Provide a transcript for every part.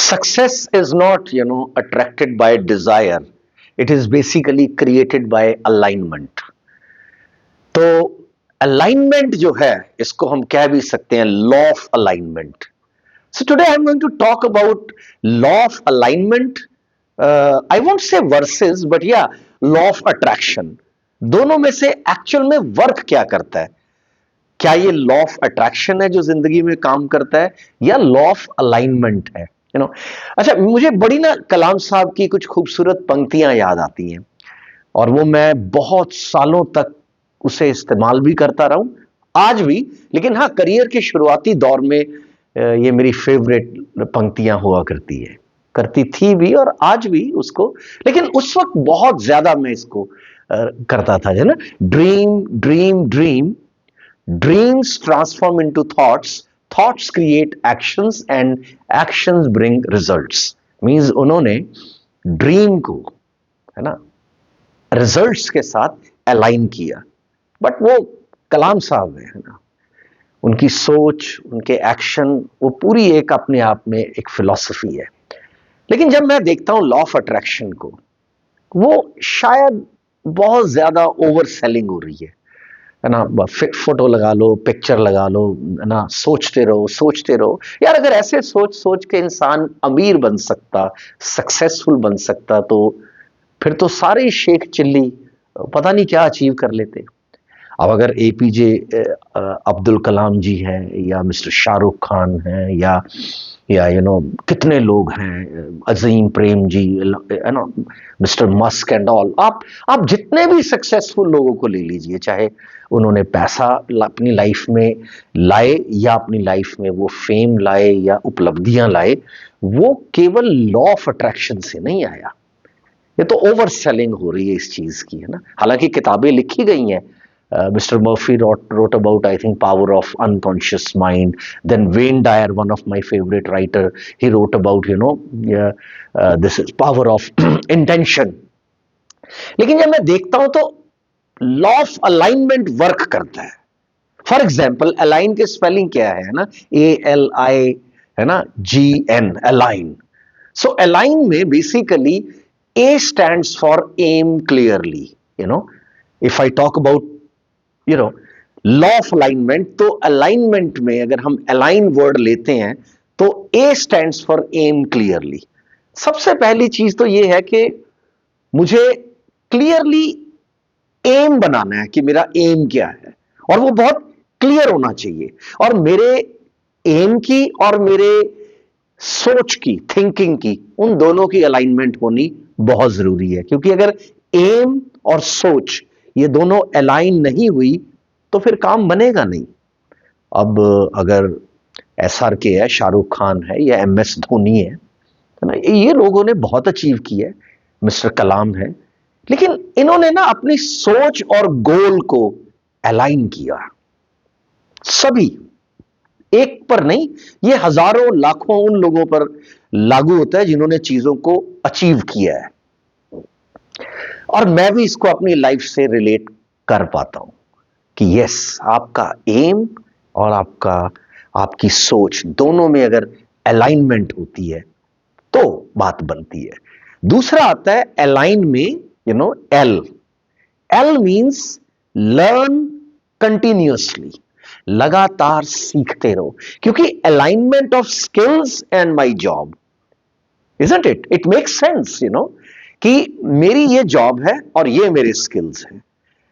Success is not, attracted by desire. It is basically created by alignment. तो alignment जो है इसको हम कह भी सकते हैं law of alignment. So today I'm going to talk about law of alignment. I won't say versus, but yeah, law of attraction. दोनों में से एक्चुअल में वर्क क्या करता है? क्या ये लॉ ऑफ अट्रैक्शन है जो जिंदगी में काम करता है या लॉ ऑफ अलाइनमेंट है? अच्छा, मुझे बड़ी ना कलाम साहब की कुछ खूबसूरत पंक्तियां याद आती हैं और वो मैं बहुत सालों तक उसे इस्तेमाल भी करता रहूं आज भी. लेकिन हाँ, करियर के शुरुआती दौर में ये मेरी फेवरेट पंक्तियां हुआ करती थी भी और आज भी उसको. लेकिन उस वक्त बहुत ज्यादा मैं इसको करता था, है ना. Dream dream dream, dreams transform into thoughts, thoughts create actions and actions bring results. Means उन्होंने ड्रीम को, है ना, रिजल्ट्स के साथ अलाइन किया. बट वो कलाम साहब है ना, उनकी सोच, उनके एक्शन, वो पूरी एक अपने आप में एक फिलॉसफी है. लेकिन जब मैं देखता हूं लॉ ऑफ अट्रैक्शन को, वो शायद बहुत ज्यादा ओवर सेलिंग हो रही है ना. फोटो लगा लो, पिक्चर लगा लो, है ना, सोचते रहो सोचते रहो. यार अगर ऐसे सोच सोच के इंसान अमीर बन सकता, सक्सेसफुल बन सकता, तो फिर तो सारे शेख चिल्ली पता नहीं क्या अचीव कर लेते. अब अगर एपीजे अब्दुल कलाम जी हैं या मिस्टर शाहरुख खान हैं या कितने लोग हैं, अजीम प्रेम जी, है ना, मिस्टर मस्क एंड ऑल, आप जितने भी सक्सेसफुल लोगों को ले लीजिए, चाहे उन्होंने पैसा अपनी लाइफ में लाए या अपनी लाइफ में वो फेम लाए या उपलब्धियां लाए, वो केवल लॉ ऑफ अट्रैक्शन से नहीं आया. ये तो ओवर सेलिंग हो रही है इस चीज की, है ना. हालांकि किताबें लिखी गई हैं. Mr. Murphy wrote about, I think, power of unconscious mind. Then Wayne Dyer, one of my favorite writer, he wrote about, this is power of intention. लेकिन जब मैं देखता हूं तो लॉ ऑफ अलाइनमेंट वर्क करता है. फॉर एग्जाम्पल, अलाइन के spelling क्या है ना, ALI, है ना, GN, अलाइन. सो अलाइन में basically A stands for aim clearly. If I talk about law of alignment, तो अलाइनमेंट में अगर हम अलाइन वर्ड लेते हैं तो ए स्टैंड्स फॉर एम क्लियरली. सबसे पहली चीज तो ये है कि मुझे क्लियरली एम बनाना है कि मेरा एम क्या है, और वो बहुत क्लियर होना चाहिए. और मेरे एम की और मेरे सोच की, थिंकिंग की, उन दोनों की अलाइनमेंट होनी बहुत जरूरी है. क्योंकि अगर एम और सोच ये दोनों अलाइन नहीं हुई तो फिर काम बनेगा नहीं. अब अगर SRK है, शाहरुख खान है या MS धोनी है ना, ये लोगों ने बहुत अचीव किया है, मिस्टर कलाम है, लेकिन इन्होंने ना अपनी सोच और गोल को अलाइन किया. सभी एक पर नहीं, ये हजारों लाखों उन लोगों पर लागू होता है जिन्होंने चीजों को अचीव किया है. और मैं भी इसको अपनी लाइफ से रिलेट कर पाता हूं कि यस, आपका एम और आपकी सोच दोनों में अगर अलाइनमेंट होती है तो बात बनती है. दूसरा आता है अलाइन में, L. L means learn continuously, लगातार सीखते रहो. क्योंकि alignment of skills and my job, isn't it? It makes sense, कि मेरी ये जॉब है और ये मेरे स्किल्स हैं.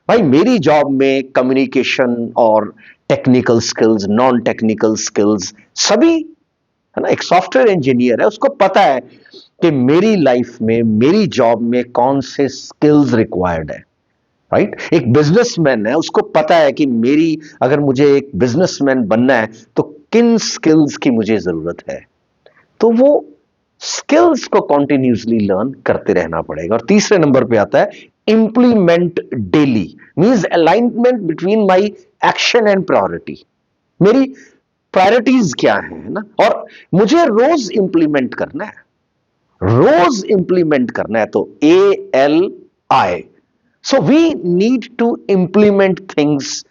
भाई मेरी जॉब में कम्युनिकेशन और technical skills, non technical skills सभी, है ना. एक सॉफ्टवेयर इंजीनियर है, उसको पता है कि मेरी लाइफ में, मेरी जॉब में कौन से स्किल्स रिक्वायर्ड है, राइट. एक बिजनेसमैन है, उसको पता है कि अगर मुझे एक बिजनेसमैन बनना है तो किन स्किल्स की मुझे जरूरत है. तो वो स्किल्स को कॉन्टिन्यूसली लर्न करते रहना पड़ेगा. और तीसरे नंबर पे आता है implement daily. Means alignment between my action and priority. मेरी प्रायोरिटीज क्या है ना, और मुझे रोज इंप्लीमेंट करना है, रोज इंप्लीमेंट करना है. तो ALI. So we need to implement things,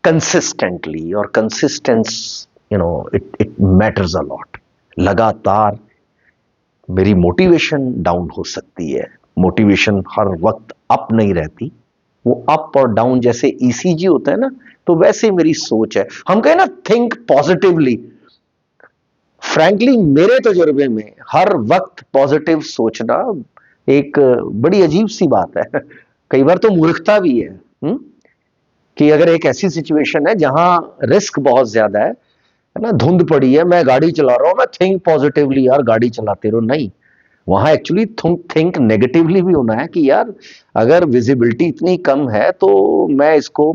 consistently, or consistence, it matters a lot. लगातार मेरी मोटिवेशन डाउन हो सकती है। मोटिवेशन हर वक्त अप नहीं रहती, वो अप और डाउन जैसे ईसीजी होता है ना, तो वैसे मेरी सोच है। हम कहें ना थिंक पॉजिटिवली, फ्रैंकली मेरे तजुर्बे में हर वक्त पॉजिटिव सोचना एक बड़ी अजीब सी बात है। कई बार तो मूर्खता भी है। कि अगर एक ऐसी सिचुएशन है जहां रिस्क बहुत ज्यादा है ना, धुंध पड़ी है, मैं गाड़ी चला रहा हूं, मैं थिंक पॉजिटिवली यार गाड़ी चलाते रहो, नहीं। वहां एक्चुअली थिंक नेगेटिवली भी होना है कि यार अगर विजिबिलिटी इतनी कम है तो मैं इसको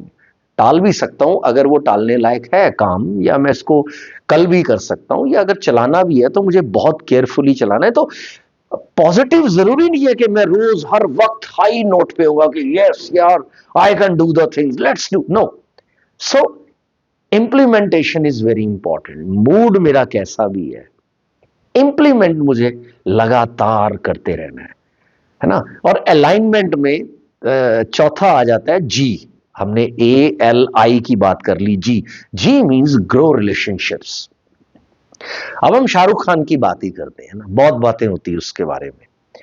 टाल भी सकता हूं, अगर वो टालने लायक है काम, या मैं इसको कल भी कर सकता हूं, या अगर चलाना भी है तो मुझे बहुत केयरफुली चलाना है। तो पॉजिटिव जरूरी नहीं है कि मैं रोज हर वक्त हाई नोट पे होगा कि यस यार I can do the things, let's do, no. So implementation is very important. Mood मेरा कैसा भी है, इंप्लीमेंट मुझे लगातार करते रहना है ना। और अलाइनमेंट में चौथा आ जाता है जी। हमने ALI की बात कर ली, जी। जी मींस ग्रो रिलेशनशिप्स। अब हम शाहरुख खान की बात ही करते हैं ना, बहुत बातें होती है उसके बारे में।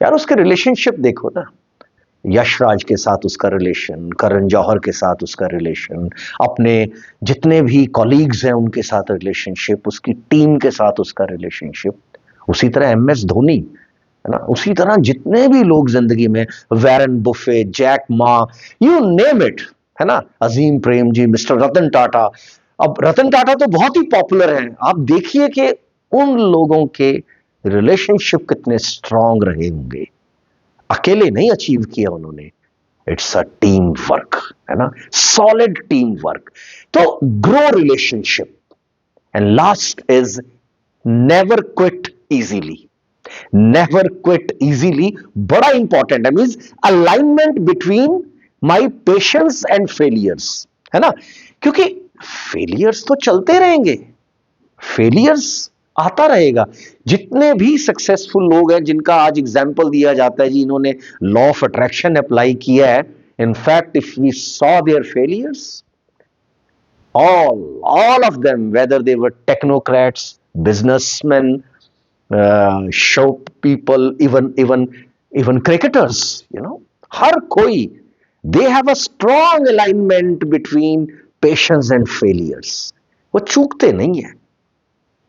यार उसके रिलेशनशिप देखो ना, यशराज के साथ उसका रिलेशन, करण जौहर के साथ उसका रिलेशन, अपने जितने भी कॉलीग्स हैं उनके साथ रिलेशनशिप, उसकी टीम के साथ उसका रिलेशनशिप। उसी तरह MS धोनी, है ना, उसी तरह जितने भी लोग जिंदगी में, Warren Buffett, Jack Ma, you name it, है ना, अजीम प्रेम जी, मिस्टर रतन टाटा। अब रतन टाटा तो बहुत ही पॉपुलर हैं, आप देखिए कि उन लोगों के रिलेशनशिप कितने स्ट्रांग रहे होंगे। अकेले नहीं अचीव किया उन्होंने, इट्स अ टीम वर्क, है ना, सॉलिड टीम वर्क। तो grow relationship. And last is never quit easily. Never quit easily बड़ा इंपॉर्टेंट है, means alignment between my patience and failures, है ना। क्योंकि फेलियर्स तो चलते रहेंगे, फेलियर्स आता रहेगा। जितने भी सक्सेसफुल लोग हैं जिनका आज एग्जाम्पल दिया जाता है जी, इन्होंने लॉ ऑफ अट्रैक्शन अप्लाई किया है, in fact if we saw their failures, all of them, whether they were technocrats, businessmen, show people, even cricketers, हर कोई, they have a strong alignment between patience and failures। वो चूकते नहीं है।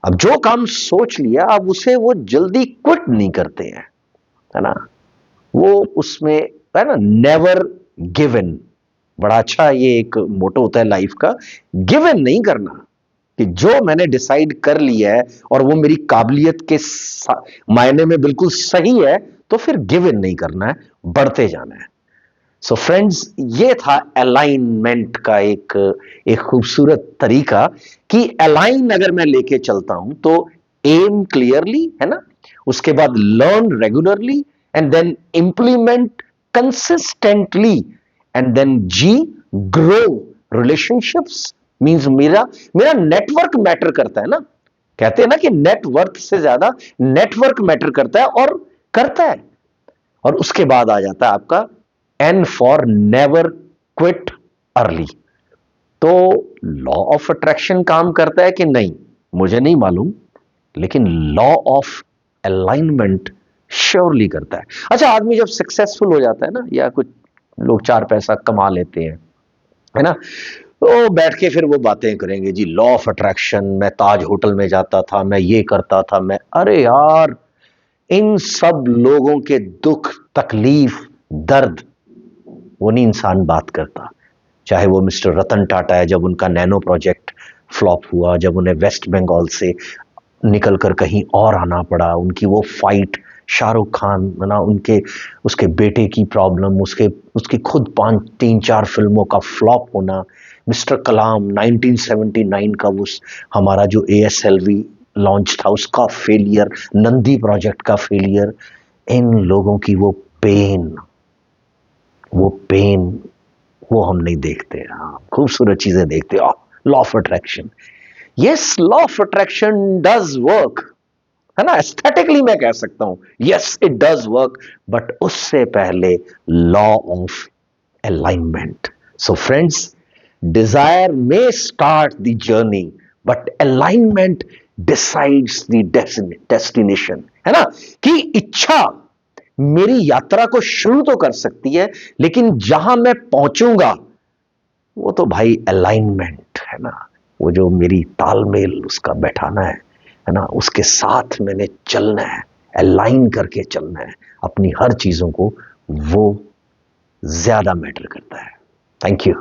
अब जो काम सोच लिया, अब उसे वो जल्दी क्विट नहीं करते हैं, है ना। वो उसमें, है ना, नेवर गिव इन। बड़ा अच्छा ये एक मोटो होता है लाइफ का, गिव इन नहीं करना। कि जो मैंने डिसाइड कर लिया है और वो मेरी काबिलियत के मायने में बिल्कुल सही है, तो फिर गिव इन नहीं करना है, बढ़ते जाना है। सो फ्रेंड्स, ये था अलाइनमेंट का एक एक खूबसूरत तरीका कि अलाइन अगर मैं लेके चलता हूं तो एम क्लियरली, है ना, उसके बाद learn regularly, and then implement consistently, and then G, grow relationships. Means मेरा मेरा नेटवर्क मैटर करता है ना। कहते हैं ना कि नेटवर्थ से ज्यादा नेटवर्क मैटर करता है, और करता है। और उसके बाद आ जाता है आपका N for never quit early. तो लॉ ऑफ अट्रैक्शन काम करता है कि नहीं, मुझे नहीं मालूम, लेकिन लॉ ऑफ अलाइनमेंट श्योरली करता है। अच्छा, आदमी जब सक्सेसफुल हो जाता है ना, या कुछ लोग चार पैसा कमा लेते हैं, है ना, तो बैठ के फिर वो बातें करेंगे जी, लॉ ऑफ अट्रैक्शन, मैं ताज होटल में जाता था, मैं ये करता था, मैं, अरे यार, इन सब लोगों के दुख, तकलीफ, दर्द, वो नहीं इंसान बात करता। चाहे वो मिस्टर रतन टाटा है, जब उनका नैनो प्रोजेक्ट फ्लॉप हुआ, जब उन्हें वेस्ट बंगाल से निकलकर कहीं और आना पड़ा, उनकी वो फाइट, शाहरुख खान, ना, उनके उसके बेटे की प्रॉब्लम, उसके उसकी खुद 5 3 4 फिल्मों का फ्लॉप होना, मिस्टर कलाम 1979 का वो हमारा जो ASLV लॉन्च था उसका फेलियर, नंदी प्रोजेक्ट का फेलियर, इन लोगों की वो पेन वो हम नहीं देखते। हाँ, खूबसूरत चीजें देखते हो, law of attraction. Yes, law of attraction does work, है ना, एस्थेटिकली मैं कह सकता हूं yes it does work, but उससे पहले law of alignment. So friends, desire may start the journey, but alignment decides the destination, है ना, कि इच्छा मेरी यात्रा को शुरू तो कर सकती है, लेकिन जहां मैं पहुंचूंगा वो तो भाई अलाइनमेंट है ना, वो जो मेरी तालमेल उसका बैठाना है ना, उसके साथ मैंने चलना है, अलाइन करके चलना है अपनी हर चीजों को, वो ज्यादा मैटर करता है। Thank you.